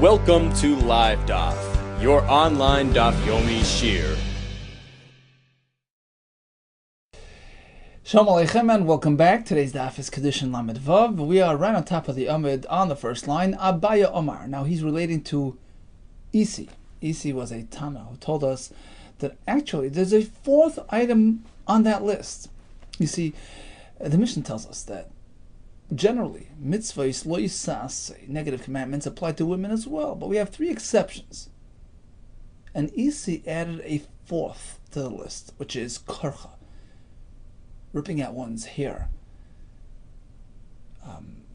Welcome to Live DAF, your online DAF Yomi Shir. Shalom Aleichem and welcome back. Today's DAF is KIDDUSHIN Lamed Vav. We are right on top of the Amid on the first line. Abaya Omar. Now he's relating to Isi. Isi was a Tana who told us that actually there's a fourth item on that list. You see, the Mishnah tells us that generally mitzvahs lo yisase, negative commandments, apply to women as well, but we have three exceptions. And Isi added a fourth to the list, which is karcha, ripping out one's hair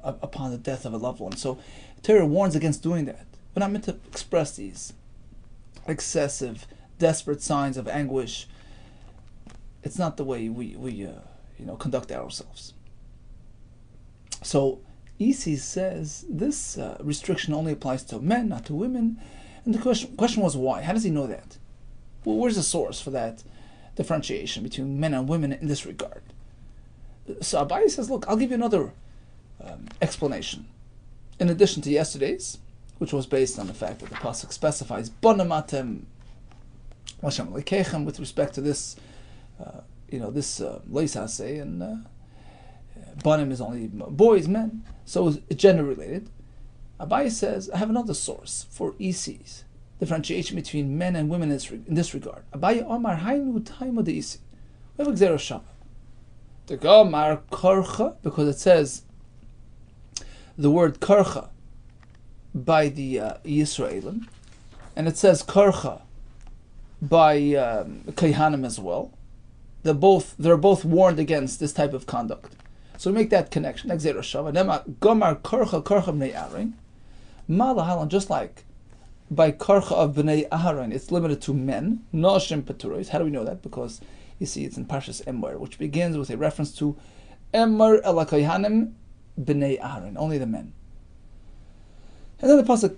upon the death of a loved one. So Torah warns against doing that. We're not meant to express these excessive, desperate signs of anguish. It's not the way we conduct ourselves. So Isi says this restriction only applies to men, not to women. And the question was why? How does he know that? Well, where's the source for that differentiation between men and women in this regard? So Abaye says, look, I'll give you another explanation. In addition to yesterday's, which was based on the fact that the pasuk specifies Bonamatem Hashem Lekechem with respect to this, this Leisase, and Banim is only boys, men, so it's gender related. Abaye says, I have another source for Isi's differentiation between men and women in this regard. Abaye Omar Hainu Taimo de Isi. We have a Gzera Shava. The Gomar Karcha, because it says the word Karcha by the Yisraelim, and it says Karcha by Kayhanim as well. They're both warned against this type of conduct. So we make that connection. Gomar Karcha Karcha b'nei Aharon. Malahalan, just like by Karcha of b'nei Aharon, it's limited to men. Noshim Peturos. How do we know that? Because you see, it's in Parshas Emor, which begins with a reference to Emor ela Kayhanim b'nei Aharon, only the men. And then the pasuk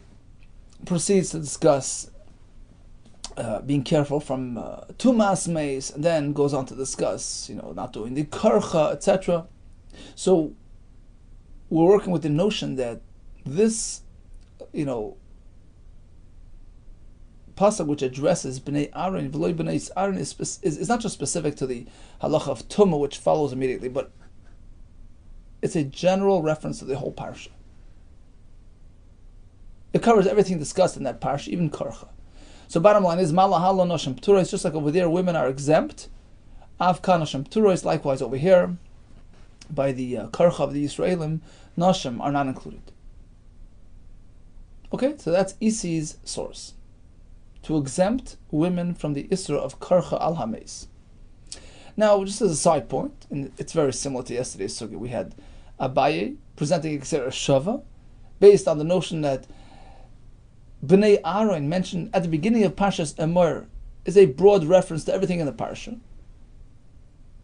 proceeds to discuss being careful from tumas meis, and then goes on to discuss, not doing the karcha, etc. So we're working with the notion that this, pasuk which addresses b'nei Aharon, v'lo b'nei Aharon, is not just specific to the halacha of tumah, which follows immediately, but it's a general reference to the whole parsha. It covers everything discussed in that parsha, even karcha. So bottom line is, malahalo noshim pturos, just like over there, women are exempt. Avka noshim pturos, likewise over here, by the karcha of the Yisraelim, noshim are not included. Okay, so that's Isi's source, to exempt women from the isra of karcha al hameis. Now, just as a side point, and it's very similar to yesterday's sugya, we had Abaye presenting a Gzera Shava based on the notion that B'nei Aharon, mentioned at the beginning of Parshas Emor, is a broad reference to everything in the parsha.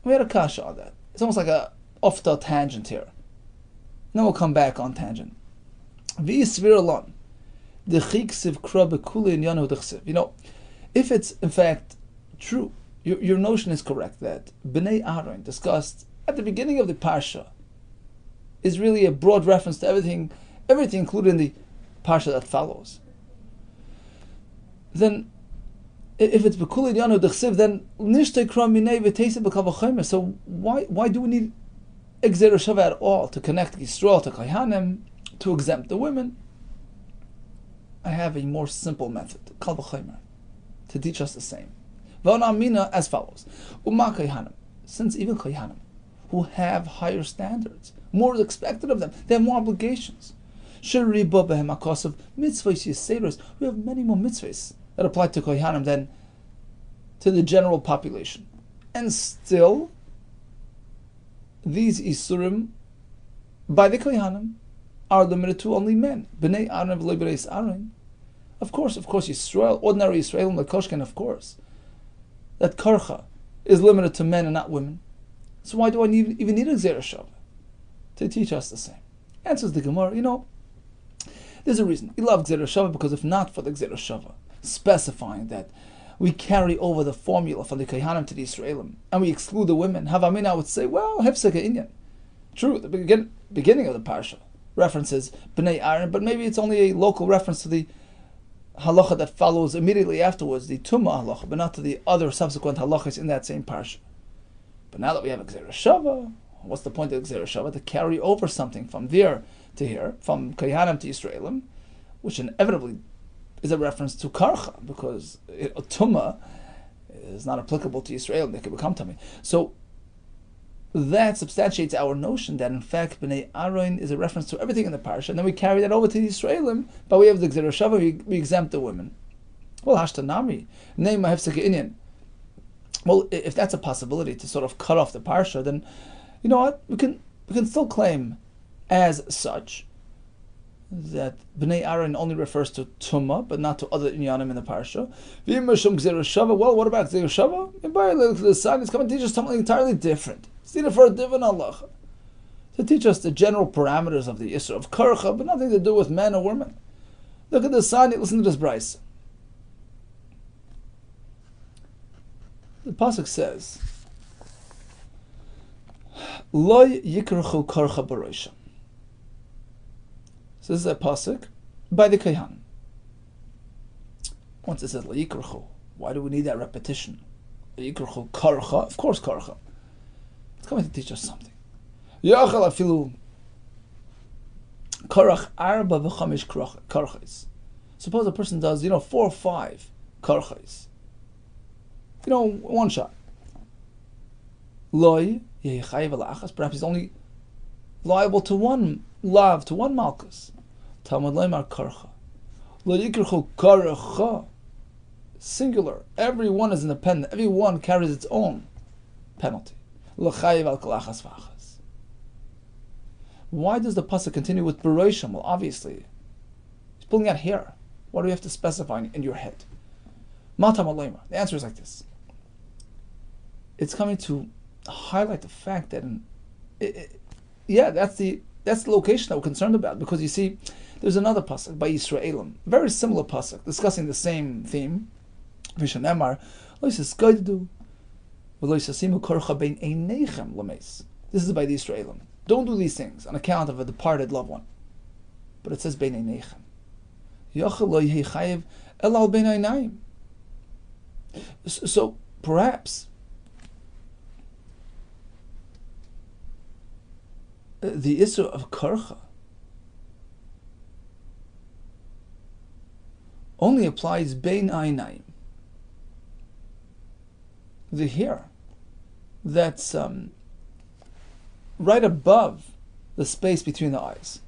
We had a kasha on that. It's almost like a off-the tangent here. Then we'll come back on tangent. V'yisviralon, dechiksiv kra bekuli in yanu dechsiv. If it's in fact true, your notion is correct that B'nei Aharon, discussed at the beginning of the parsha, is really a broad reference to everything included in the parsha that follows. Then, if it's Bekuli Yanu Dechsiv, then Nishtei Kram Minei V'Teisei B'Kavachomer. So why do we need Gzera Shava at all to connect Yisrael to Kayhanim, to exempt the women? I have a more simple method, Kavachomer, to teach us the same. V'Ona Amina as follows: Uma Kayhanim, since even Kayhanim, who have higher standards, more is expected of them, they have more obligations. Sheriba Behem Akos of mitzvahs Yiseiros, we have many more mitzvahs that apply to Kohanim than to the general population. And still, these Isurim, by the Kohanim, are limited to only men. B'nei Aharon v'lo b'nei Aharon. Of course, Yisrael, ordinary Yisrael, Lekoshken, of course. That Karcha is limited to men and not women. So why do I even need a Gzera Shava to teach us the same? Answers the Gemara, there's a reason. We love Gzera Shava because if not for the Gzera Shava, specifying that we carry over the formula from the Kayhanim to the Yisraelim, and we exclude the women, Havamina would say, well, Hefseka Inyan. True, the beginning of the parsha, references B'nai Aaron, but maybe it's only a local reference to the halacha that follows immediately afterwards, the Tumah halacha, but not to the other subsequent halachas in that same parsha. But now that we have a Gzera Shava, what's the point of Gzera Shava? To carry over something from there to here, from Kohanim to Yisraelim, which inevitably is a reference to Karcha, because Tumah is not applicable to Yisraelim, they could become Tumah. So that substantiates our notion that in fact B'nai Aaron is a reference to everything in the parsha, and then we carry that over to the Yisraelim, but we have the Gzera Shava, we exempt the women. Well, Hashtanami, Nei Mahefsek Inyan. Well, if that's a possibility to sort of cut off the parsha, then you know what? We can still claim as such that B'nai Aaron only refers to Tumah, but not to other inyanim in the parsha. Well, what about Gzera Shava? The side is coming to teach us something entirely different. It's needed for a different halacha, to teach us the general parameters of the Isra of Karcha, but nothing to do with men or women. Look at the sign, listen to this brayso. The pasuk says, Loy yikrachu karcha b'roisha. So this is a pasuk by the Kohanim. Once it says Lo yikrachu, why do we need that repetition? Lo yikrachu karcha, of course karcha. It's coming to teach us something. Yachal afilu karach arba v'chamish karchais. Suppose a person does, 4 or 5 karchais. One shot. Loy yechayev alachas. Perhaps he's only liable to one lav, to one malchus. Talmud leimar karcha. Lo yikrachu karcha. Singular. Every one is independent. Every one carries its own penalty. L'chayev al kalachas v'achas. Why does the pasuk continue with beroishim? Well, obviously, he's pulling out hair. What do you have to specify in your head? Matam alayma. The answer is like this. It's coming to highlight the fact that, that's the location that we're concerned about. Because you see, there's another pasuk by Yisraelim, very similar pasuk, discussing the same theme. Vishanemar, this is by the Yisraelim. Don't do these things on account of a departed loved one. But it says bein einechem. So perhaps the issue of karcha only applies bein einayim, the hair that's right above the space between the eyes.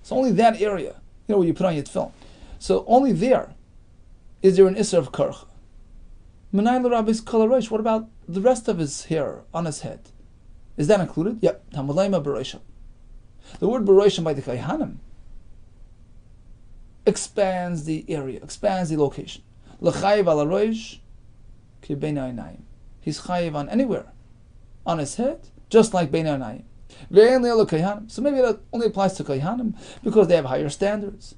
It's only that area, where you put on your tefillin. So only there is there an issur of karcha. What about the rest of his hair on his head? Is that included? Yep. The word beroishim by the Kohanim expands the area, expands the location. L'chayiv al harosh ki bein ha'einayim. He's chayiv on anywhere on his head, just like bein ha'einayim. Ve'en le'el Kohanim. So maybe that only applies to Kohanim because they have higher standards.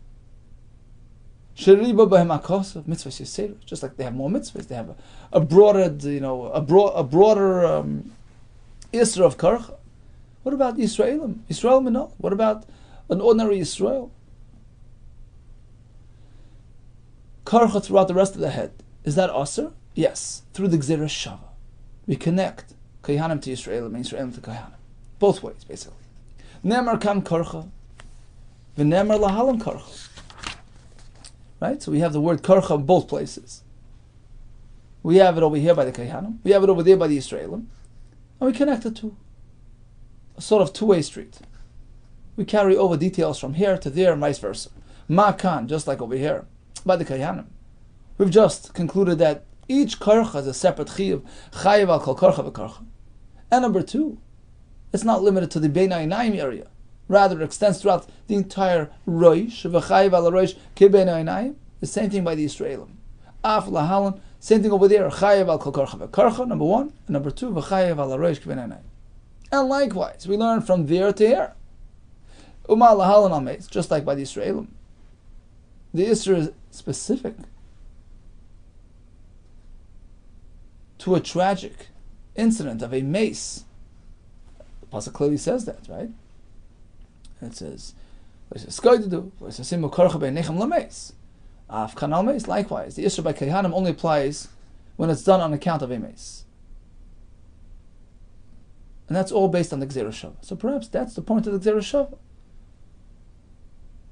Sheriba b'hem hakosav mitzvahs yisera. Just like they have more mitzvahs, they have a broader, a broader isra of karcha. What about Yisraelim? Yisraelim, no. What about an ordinary Yisrael? Karcha throughout the rest of the head. Is that aser? Yes. Through the Gzera Shava. We connect Kohanim to Yisraelim and Yisraelim to Kohanim. Both ways, basically. Nemar kan karcha. V'nemar lahalam karcha. Right? So we have the word karcha in both places. We have it over here by the Kohanim. We have it over there by the Yisraelim. And we connect the two. A sort of two-way street. We carry over details from here to there and vice versa. Ma'kan, just like over here, by the Kohanim. We've just concluded that each karcha is a separate chiyuv, chayiv al kol karcha v'karcha. And number 2, it's not limited to the bein ha'einayim area. Rather, it extends throughout the entire roish, v'chayiv al roish ki bein ha'einayim. The same thing by the Yisraelim. Af lahalan, same thing over there, chayiv al kol karcha v'karcha, number 1, and number 2, v'chayiv al roish ki bein ha'einayim. And likewise, we learn from there to here. Uma lahalan al-meis, just like by the Yisraelim. The Isra is specific to a tragic incident of a mace. The pasuk clearly says that, right? It says, Likewise, the Isra by Kehanim only applies when it's done on account of a mace. And that's all based on the Gzera Shava. So perhaps that's the point of the Gzera Shava.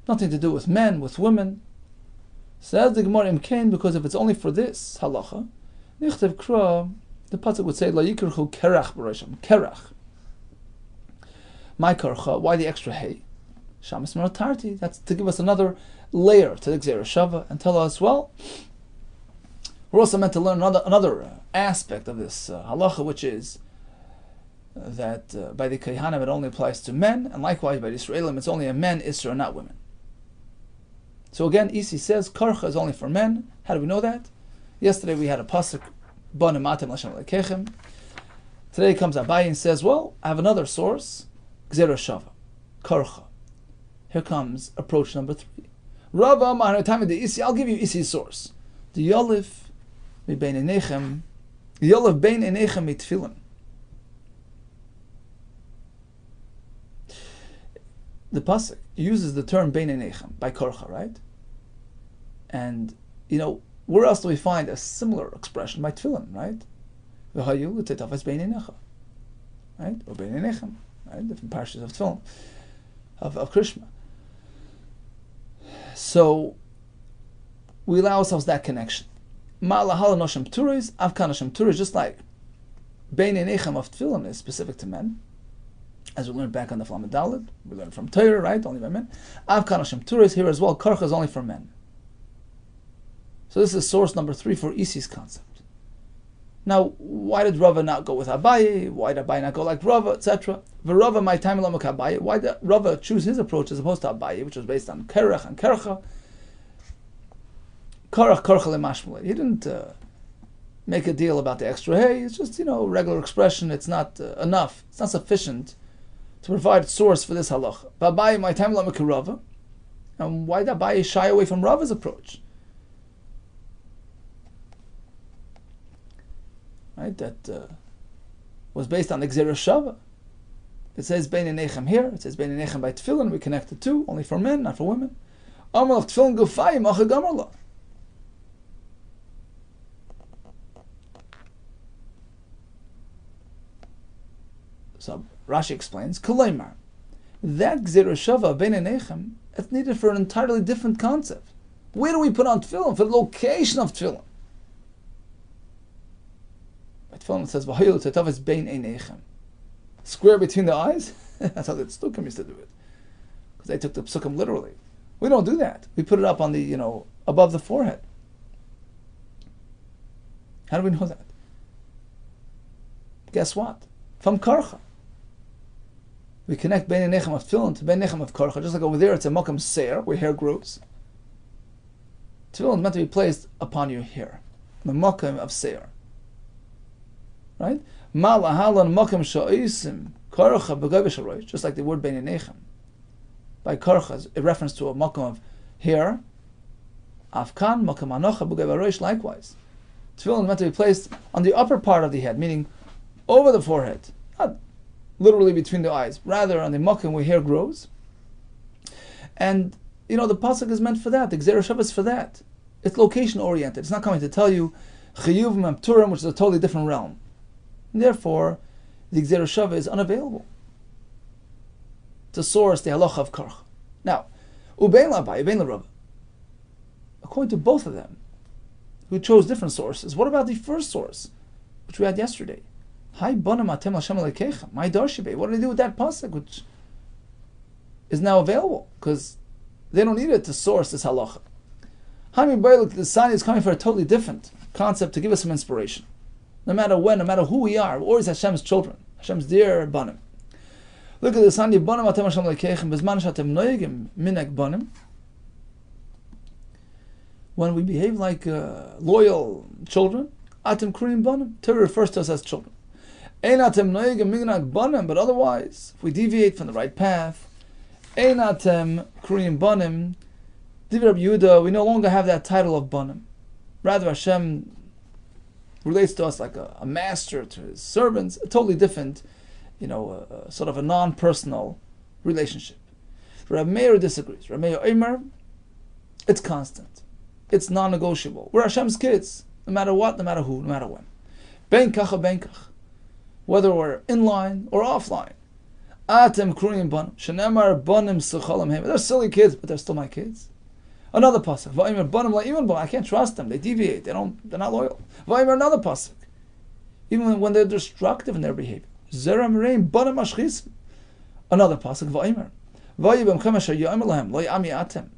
Nothing to do with men, with women. Says the Gemara Imkain, because if it's only for this halacha, Nichtav Kra, the pasuk would say, La Yikerchu Kerach B'Rosham. Kerach. My Karcha, why the extra hay? Shamas Maratarti. That's to give us another layer to the Gzera Shava and tell us, well, we're also meant to learn another aspect of this halacha, which is that by the Kehanim it only applies to men, and likewise by the Israelim it's only a men Isra, not women. So again, Isi says Karcha is only for men. How do we know that? Yesterday we had a pasuk, Banim Atem Lashem Lekechem. Today comes Abaye and says, well, I have another source, Gzera Shava, Karcha. Here comes approach number 3. Rava Amar Tami de Isi, I'll give you Isi's source. The Yolif mi bein enechem, Yolif bein enechem mitfilin. The pasuk uses the term bein enechem by Karcha, right? And where else do we find a similar expression by tefillin, right? V'hayu l'tetafas bein enecha, right? Or bein enechem, right? Different parshas of tefillin, of Krishma. So we allow ourselves that connection. Ma'alahala noshem turis, avkan noshem turis, just like bein enechem of tefillin is specific to men, as we learned back on the Flamed Dalet, we learned from Torah, right? Only by men. Avkan noshem turis, here as well, Karcha is only for men. So this is source number 3 for Isi's concept. Now, why did Rava not go with Abaye? Why did Abaye not go like Rava, etc.? Rava, my time along with Abaye. Why did Rava choose his approach as opposed to Abaye, which was based on Kerech and Kercha? Karach Karcha lemashmule. He didn't make a deal about the extra hay. It's just regular expression. It's not enough. It's not sufficient to provide source for this halacha. But Abaye, my time along with Rava. And why did Abaye shy away from Rava's approach? Right, that was based on the Gzera Shava. It says Bein Enechem here. It says Bein Enechem by Tefillin. We connect the two, only for men, not for women. Amar of Tefillin Gufayim Acha Gamarla. So Rashi explains, Kolaymar, that Gzera Shava Bein Enechem, it's needed for an entirely different concept. Where do we put on Tefillin? For the location of Tefillin. Tefillin says v'hayu l'tetavas bein einechem, square between the eyes. That's how the Tzdukim used to do it, because they took the psukim literally. We don't do that. We put it up on the above the forehead. How do we know that? Guess what? From Karcha, we connect bein einechem of Tefillin to bein einechem of Karcha. Just like over there, it's a makam seir where hair grows. Tefillin is meant to be placed upon your hair, the makam of seir. Right? Just like the word bein enechem. By karcha is a reference to a makam of hair. Afkan, makam anocha, b'gay v'roish, likewise. Tefillin is meant to be placed on the upper part of the head, meaning over the forehead. Not literally between the eyes, rather on the makam where hair grows. And, the pasuk is meant for that. The Gzera Shava is for that. It's location oriented. It's not coming to tell you chiyuv mamturim, which is a totally different realm. Therefore, the Gzera Shava is unavailable to source the halacha of Karch. Now, ubein l'Abaye, ubein l'Rava. According to both of them, who chose different sources, what about the first source, which we had yesterday? Hai bonam atem l'Hashem lekechem. My darshibe. What do they do with that pasuk, which is now available? Because they don't need it to source this halacha. Hami Bailuk, the Sani is coming for a totally different concept to give us some inspiration. No matter when, no matter who we are, we're always Hashem's children, Hashem's dear banim. Look at this, Hani banim atem Hashem lekechem, bezman shatem noyegim minek banim. When we behave like loyal children, atem kurim banim. Torah refers to us as children. Ein atem noyegim minek banim, but otherwise, if we deviate from the right path, ein atem kurim banim. Divrei Rabbi Yehuda, we no longer have that title of banim. Rather, Hashem relates to us like a master to his servants, a totally different, sort of a non-personal relationship. Rabbi Meir disagrees. Rabbi Meir Omer, it's constant. It's non-negotiable. We're Hashem's kids, no matter what, no matter who, no matter when. Ben kach ben kach. Whether we're in line or offline. Atem kruyim banim. Shenemar banim sechalam hem. They're silly kids, but they're still my kids. Another pasuk. Va'imar banim la'iman banim. I can't trust them. They deviate. They're not loyal. Va'imar another pasuk. Even when they're destructive in their behavior. Zeram reim banim ashchis. Another pasuk. Va'imar. Va'yibam chamasha ya'imar lahem la'yami atem.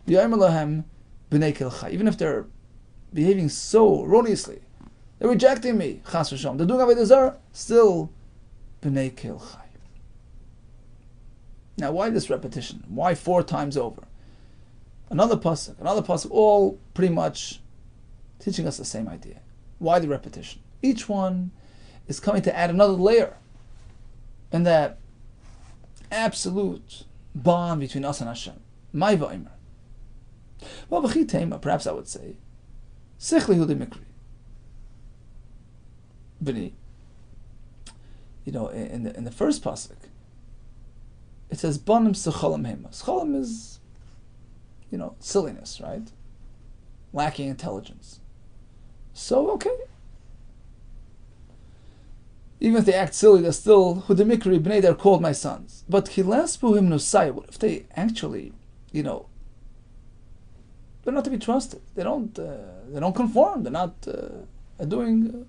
Ya'imar lahem b'nei kilchai. Even if they're behaving so erroneously, they're rejecting me. Chas v'sham. They're doing avodah zarah. Still b'nei kilchai. Now, why this repetition? Why 4 times over? Another pasuk, all pretty much teaching us the same idea. Why the repetition? Each one is coming to add another layer in that absolute bond between us and Hashem. My va'imer. Well, v'chitema, perhaps I would say, sichli hu mikri. B'ni. In the first pasuk, it says, banim sechalam hema. Sechalam is, silliness, right? Lacking intelligence. So, okay. Even if they act silly, they're still, hudemikri b'nei, they're called my sons. But kilesbu him nusai, what if they actually, they're not to be trusted. They don't conform. They're not doing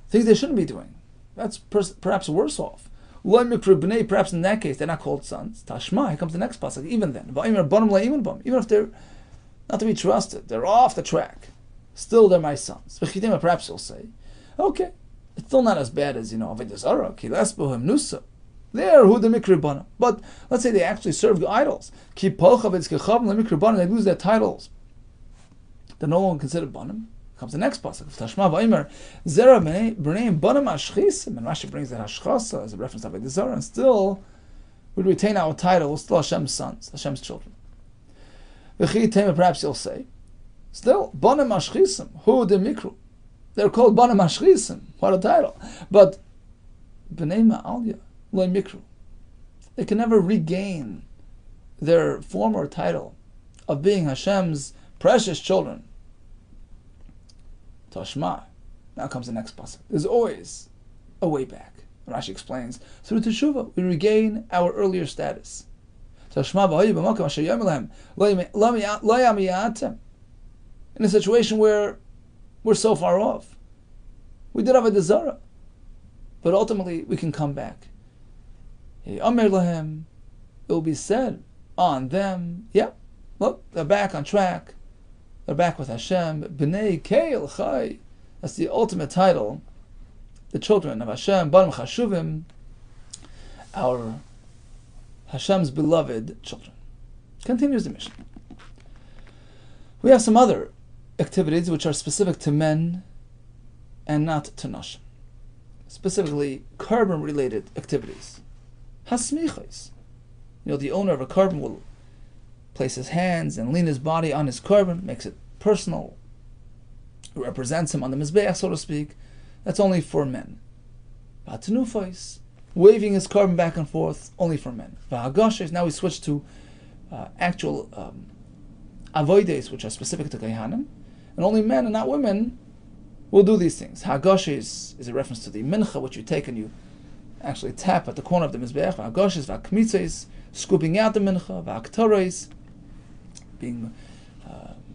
things they shouldn't be doing. That's perhaps worse off. Perhaps in that case, they're not called sons. Tashma, here comes the next pasuk. Even then, even if they're not to be trusted, they're off the track. Still, they're my sons. Perhaps you'll say, okay, it's still not as bad as avodah zarah. They're who the mikri bana. But let's say they actually serve idols. They lose their titles. They're no longer considered banim. Comes the next pasuk. Tashma va'imar zera b'neim banim ashchisim, and Rashi brings that hashchasa as a reference to avodah zarah, and still we retain our title. We're still Hashem's sons, Hashem's children. Perhaps you'll say, still banim ashchisim hu de mikru. They're called banim ashchisim. What a title! But b'nei ma'alya lo mikru. They can never regain their former title of being Hashem's precious children. Tashma. Now comes the next pasuk. There's always a way back. Rashi explains, through teshuvah, we regain our earlier status. Tashma in a situation where we're so far off. We did have a desire, but ultimately we can come back. It will be said on them, look, they're back on track. They're back with Hashem. B'nei Keil Chai. That's the ultimate title. The children of Hashem. Banim Chashuvim. Our Hashem's beloved children. Continues the mission. We have some other activities which are specific to men and not to nashim. Specifically, carbon-related activities. Hasmichos. The owner of a carbon will place his hands and lean his body on his carbon, makes it personal. It represents him on the mizbeach, so to speak. That's only for men. V'atenufos, waving his carbon back and forth, only for men. V'hagoshes, now we switch to actual avoides, which are specific to Kohanim, and only men and not women will do these things. Hagoshes is a reference to the mincha, which you take and you actually tap at the corner of the mizbeach. V'hagoshes, v'akmitzes, scooping out the mincha. V'aktoros, being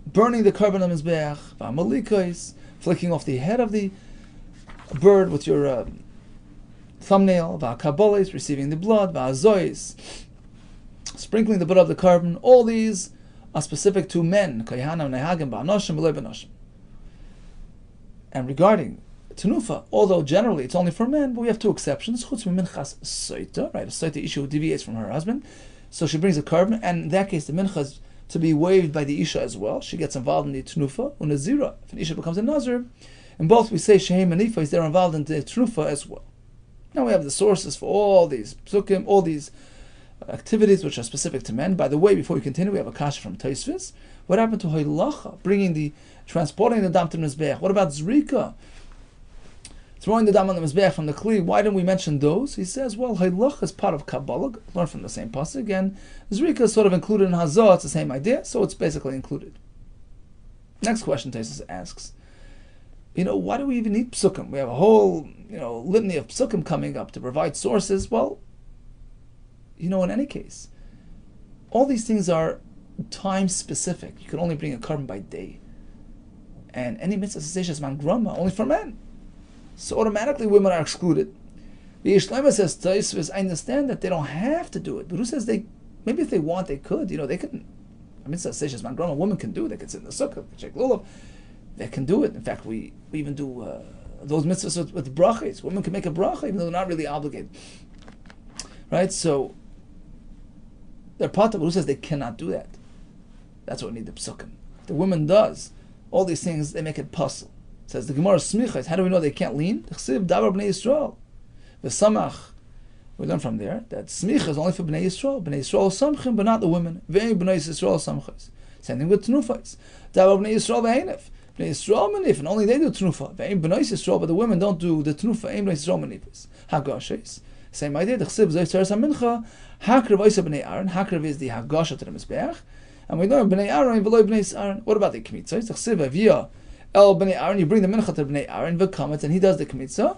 burning the carbon on the mizbeach. V'amalikos, flicking off the head of the bird with your thumbnail. V'akaboles, receiving the blood. V'azois, sprinkling the blood of the carbon. All these are specific to men. Kohanim, nehagim, ba'anoshim, v'lo b'anoshim. And regarding tenufa, although generally it's only for men, but we have two exceptions. Chutz minchas soita, right? A soita isha who deviates from her husband, so she brings a carbon, and in that case the mincha is to be waved by the isha as well. She gets involved in the tenufa, unazira. If an isha becomes a nazir, and both we say shehem and ifais, they're involved in the tenufa as well. Now we have the sources for all these psukim, all these activities which are specific to men. By the way, before we continue, we have a kasha from Tosfos. What happened to hoilacha, transporting the dam to mizbeach? What about zrika? throwing the dam on the mizbeach from the kli. Why didn't we mention those? He says, well, Haylach is part of Kabbalah, learned from the same pasuk, and Zrika is sort of included in Hazah. It's the same idea, so it's basically included. Next question Taisus asks, why do we even need psukim? We have a whole, litany of psukim coming up to provide sources. Well, in any case, all these things are time specific. You can only bring a carbon by day. And any mitzvah seshes man grama, only for men. So automatically women are excluded. The Yishlema says, Taisvis, I understand that they don't have to do it. But who says maybe if they want, they could. They can, mitzvah seshes man grama, women can do it. They can sit in the sukkah, they can shake lulav. They can do it. In fact, we even do those mitzvahs with brachas. Women can make a bracha even though they're not really obligated. Right? So, they're part of it. Who says they cannot do that? That's what we need the psukim. If the woman does all these things, they make it possible. It says the Gemara smichas. How do we know they can't lean? Chsiv davar bnei Yisrael. V'samach. We learn from there that smicha is only for bnei Yisrael. Bnei Yisrael samchim, but not the women. Ve'en bnei Yisrael samchas. Same thing with tnufas. Davar bnei Yisrael ve'enef. Bnei Yisrael manif, and only they do tnufa. Ve'en bnei Yisrael, but the women don't do the tnufa. Ein bnei Yisrael manifis. Hagashes. Same idea. The chsiv zaytzer samincha. Hakrev oisa bnei Aaron. Hakrev is the hagasha to the mizbeach. And we learn bnei Aaron v'loy bnei Aaron. What about the kmitzah? It's chsiv avia el bnei Aaron. You bring the mincha to bnei Aaron v'kametz, and he does the kmitzah.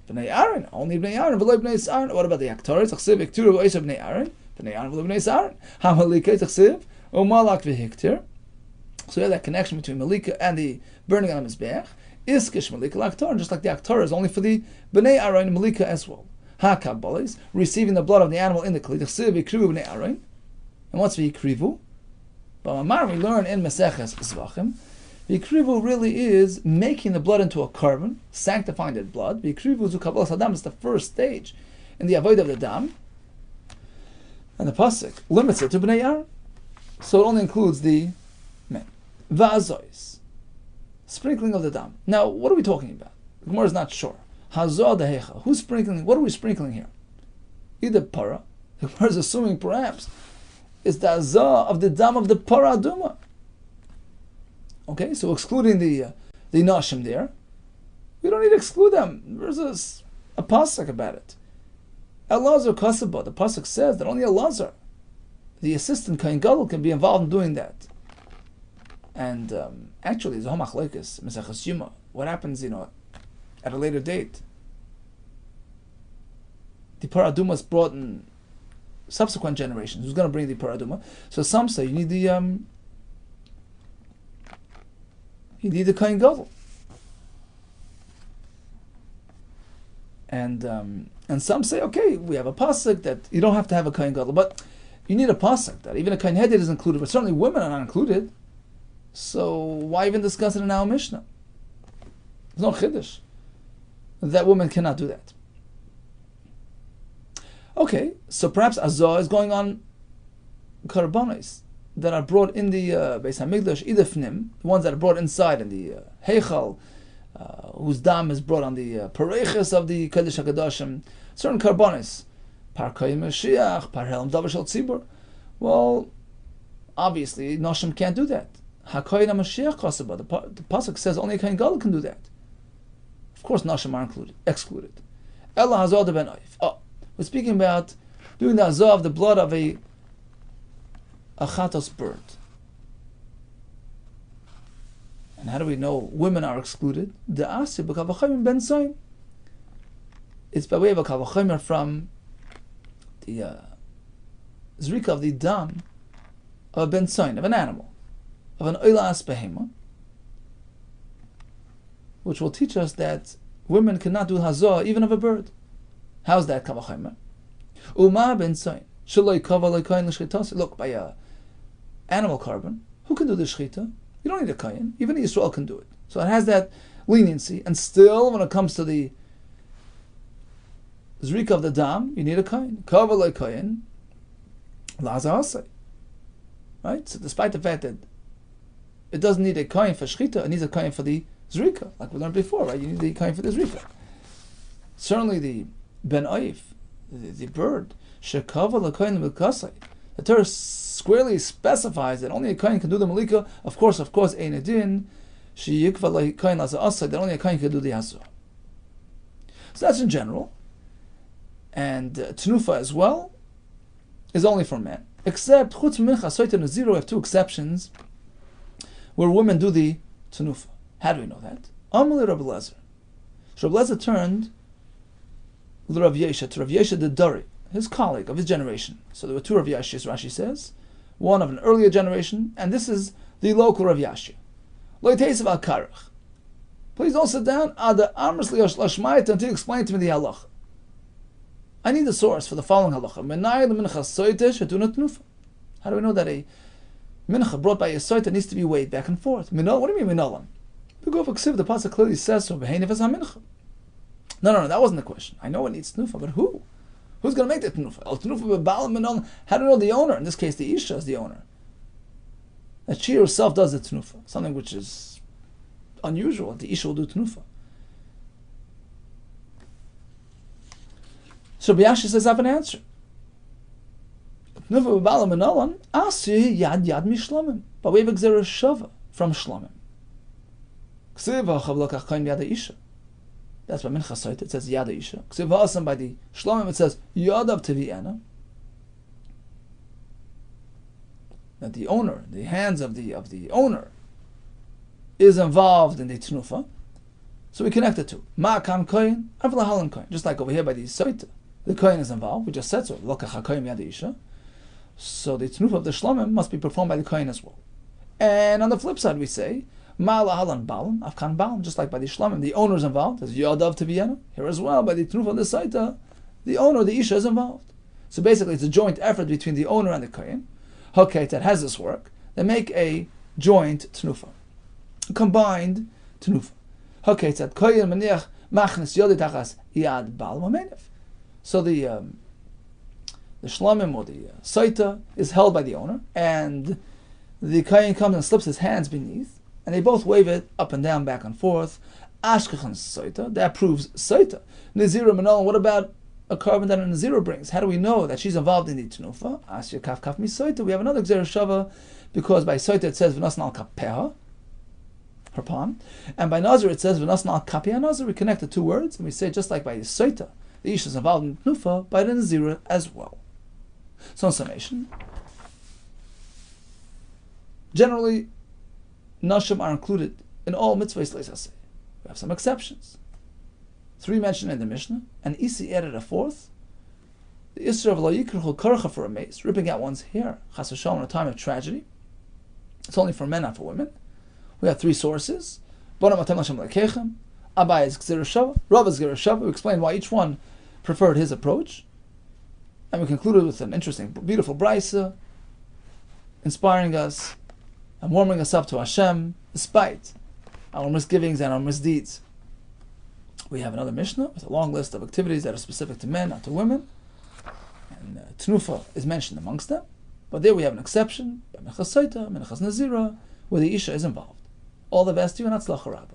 Bnei Aaron, only bnei Aaron v'loy bnei Aaron. What about the haktorah? It's chsiv ikturu v'oisa bnei Aaron. Bnei Aaron v'loy bnei Aaron. Hamalika is chsiv umalak v'hiktir. So you have that connection between malika and the burning on the mizbeach. Iskish malika l'aktorah, just like the haktorah is only for the bnei Aaron malika as well. HaKabbalah, receiving the blood of the animal in the kli. Chsiv ikrivu bnei Aaron. And what's v'ikrivu? But Mamar, we learn in Maseches Zvachim, V'ikrivu really is making the blood into a carbon, sanctifying that blood. V'ikrivu zu Kabbalas Hadam is the first stage in the avoid of the dam. And the pasuk limits it to Bnei Aaron. So it only includes the men. V'azois, sprinkling of the dam. Now, what are we talking about? The Gemara is not sure. Hazah dehecha. Who's sprinkling? What are we sprinkling here? Either para. The Gemara is assuming perhaps is the azah of the dam of the para aduma. Okay, so excluding the nashim there, we don't need to exclude them. There's a pasuk about it. Elazar kasaba. The pasuk says that only Elazar, the assistant kohen gadol, can be involved in doing that. And actually, the homachlekes Maseches Yuma. What happens, at a later date? The para aduma is brought in subsequent generations. Who's going to bring the paraduma? So some say you need the kohen gadol, and some say okay, we have a pasuk that you don't have to have a kohen gadol, but you need a pasuk that even a kohen headed is included, but certainly women are not included. So why even discuss it in our Mishnah? There's no chiddush that women cannot do that. Okay, so perhaps Azah is going on karbanos that are brought in the Beis Hamikdash, idefnim, the ones that are brought inside in the Heichal, whose dam is brought on the pareches of the Kiddush HaKadoshim, certain karbanos, par Koyim Mashiach, par Helm Davar Shel Tzibur. Well, obviously, Noshim can't do that. HaKoyin HaMashiach Kosaba, the pasuk says only a Kohen Gadol can do that. Of course, Noshim are excluded. Ella Hazah de Ben Oif. Oh, we're speaking about doing the azah of the blood of a chatos bird. And how do we know women are excluded? The asir b'kavachomer ben soim. It's by way of a kavachomer from the zrika of the dam of a ben soim, of an animal, of an oilas behema, which will teach us that women cannot do hazah even of a bird. How's that kavachomer? Uma ben soim. Look, by a animal carbon, who can do the shechita? You don't need a kohen. Even Yisrael can do it. So it has that leniency. And still, when it comes to the zrika of the dam, you need a kohen. Kavalei kohen, laza asay. Right? So despite the fact that it doesn't need a kohen for shechita, it needs a kohen for the zrika, like we learned before, right? You need the kohen for the zrika. Certainly the ben oif, the bird, shekavalei kohen milkasay. The Torah squarely specifies that only a kohen can do the malika. Of course, ein adin, that only a kohen can do the hazah. So that's in general. And Tenufa as well is only for men. Except Chutz Mincha, Soita, Nazir, we have two exceptions where women do the Tenufa. How do we know that? Amalei Rabbi Lezer. So Rabbi Lezer turned to Rav Yesha the Dari, his colleague of his generation. So there were two Rav Yashis, Rashi says, one of an earlier generation, and this is the local Rav Yashia. Lo yiteisav al karach. Please don't sit down. Ada amrs li lashmayit until you explain to me the halacha. I need the source for the following halacha. Menai lemincha soite shetuna tenufa. How do we know that a mincha brought by a soite needs to be weighed back and forth? Minol, what do you mean minolan? We go for ksiv. The pasuk clearly says so. Beheiniv es hamincha. No, that wasn't the question. I know it needs tenufa, but who? Who's going to make the tenufa? El tenufa bebal minol. How do we know the owner? In this case, the isha is the owner. That she herself does the tenufa, something which is unusual. The isha will do tenufa. So Biyashi says, I have an answer. Tenufa bebal minolan asi yad mishlomim. But we have a gzera shava from shlomim. Ksiv ha'chav lokach kain yad isha. That's by Mincha Soita, it says Yada Isha. Ksiv ha'asam by the Shlomim, it says Yadav Tevi'ena. That the owner, the hands of the owner, is involved in the Tnufa. So we connect the two. Ma'akam Koyin, Avlahalan Koyin. Just like over here by the Soita, the Koyin is involved. We just said so. Lokach HaKoyin Yada Isha. So the Tnufa of the Shlomim must be performed by the Koyin as well. And on the flip side, we say Ma'alahalan Balan, Afkan Balan, just like by the Shlomim, the owner is involved. There's Yadav to Vienna. Here as well, by the Tnufa of the Saita, the owner, the Isha, is involved. So basically, it's a joint effort between the owner and the Kohen. Okay, that has this work. They make a joint Tnufa, a combined Tnufa. Okay, that Kohen Maniach Machnes Yoditachas Yad Bal Momenev. So the Shlomim or the Saita is held by the owner, and the Kohen comes and slips his hands beneath. And they both wave it up and down, back and forth. Ashkechan Soita, that proves Soita. Nazira Manol, what about a carbon that a Nazira brings? How do we know that she's involved in the Tenufa? Asya Kaf Kaf Mi Soita. We have another Gzera Shava, because by Soita it says V'nasan al Kapeha, her palm. And by Nazir it says V'nasan al Kapia Nazir. We connect the two words, and we say just like by Soita, the Isha is involved in Tenufa, by the Nazira as well. So in summation, generally, Nashim are included in all mitzvahs leisaseh. We have some exceptions. 3 mentioned in the Mishnah, and Isi added a 4th. The Isra of lo yikrachol korcha for a mace, ripping out one's hair, chas v'shalom in a time of tragedy. It's only for men, not for women. We have 3 sources. Bonam atem l'shem lekechem. Abai is gzera shava. Rav is gzera shava. We explained why each one preferred his approach. And we concluded with an interesting, beautiful brisa, inspiring us and warming us up to Hashem, despite our misgivings and our misdeeds. We have another Mishnah with a long list of activities that are specific to men, not to women. And Tenufa is mentioned amongst them. But there we have an exception, by Minchas Soita, Minchas Nazira, where the Isha is involved. All the best to you, and Hatzlacha Rabbah.